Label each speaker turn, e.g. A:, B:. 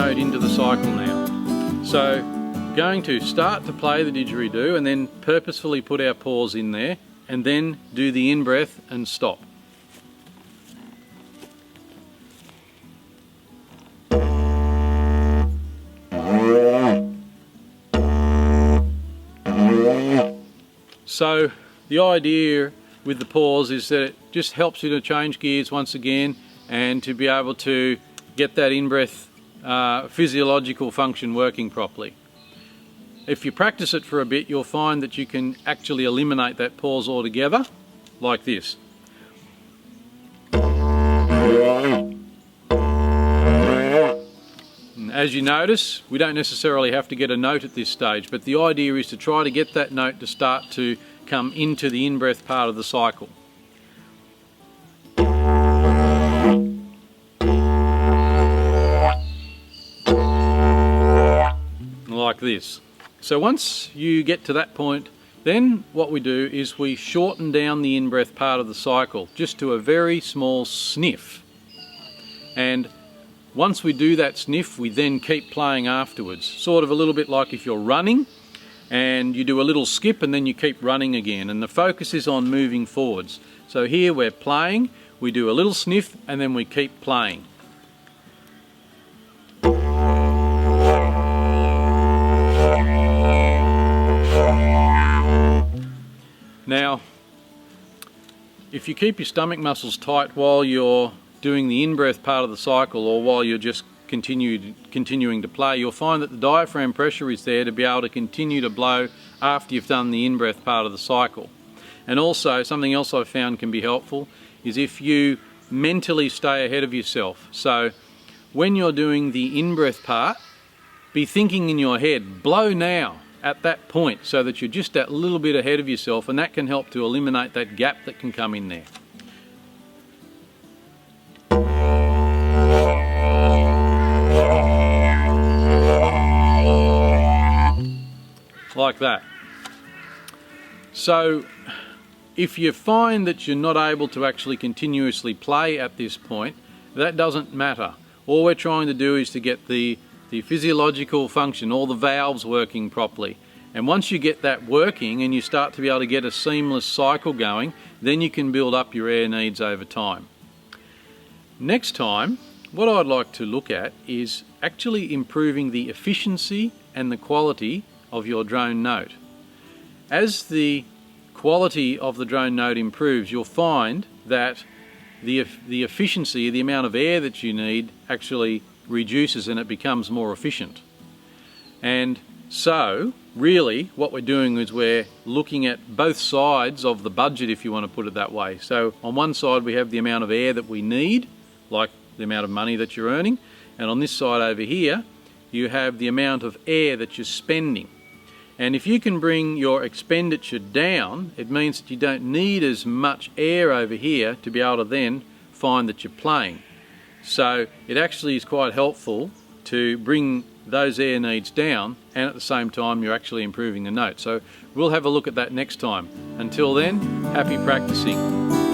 A: note into the cycle now. So we're going to start to play the didgeridoo and then purposefully put our pause in there and then do the in-breath and stop. So the idea with the pause is that it just helps you to change gears once again and to be able to get that in-breath physiological function working properly. If you practice it for a bit, you'll find that you can actually eliminate that pause altogether, like this. And as you notice, we don't necessarily have to get a note at this stage, but the idea is to try to get that note to start to come into the in-breath part of the cycle. Like this. So once you get to that point, then what we do is we shorten down the in-breath part of the cycle just to a very small sniff. And once we do that sniff, we then keep playing afterwards. Sort of a little bit like if you're running and you do a little skip and then you keep running again. And the focus is on moving forwards. So here we're playing, we do a little sniff and then we keep playing. Now, if you keep your stomach muscles tight while you're doing the in-breath part of the cycle or while you're just continuing to play, you'll find that the diaphragm pressure is there to be able to continue to blow after you've done the in-breath part of the cycle. And also, something else I've found can be helpful is if you mentally stay ahead of yourself. So when you're doing the in-breath part, be thinking in your head, blow now, at that point, so that you're just that little bit ahead of yourself, and that can help to eliminate that gap that can come in there. Like that. So if you find that you're not able to actually continuously play at this point, that doesn't matter. All we're trying to do is to get the physiological function, all the valves working properly. And once you get that working and you start to be able to get a seamless cycle going, then you can build up your air needs over time. Next time, what I'd like to look at is actually improving the efficiency and the quality of your drone note. As the quality of the drone note improves, you'll find that the efficiency, the amount of air that you need, actually reduces and it becomes more efficient. And so really what we're doing is we're looking at both sides of the budget, if you want to put it that way. So on one side we have the amount of air that we need, like the amount of money that you're earning, and on this side over here you have the amount of air that you're spending. And if you can bring your expenditure down, it means that you don't need as much air over here to be able to then find that you're playing. So it actually is quite helpful to bring those air needs down, and at the same time you're actually improving the note. So we'll have a look at that next time. Until then, happy practicing.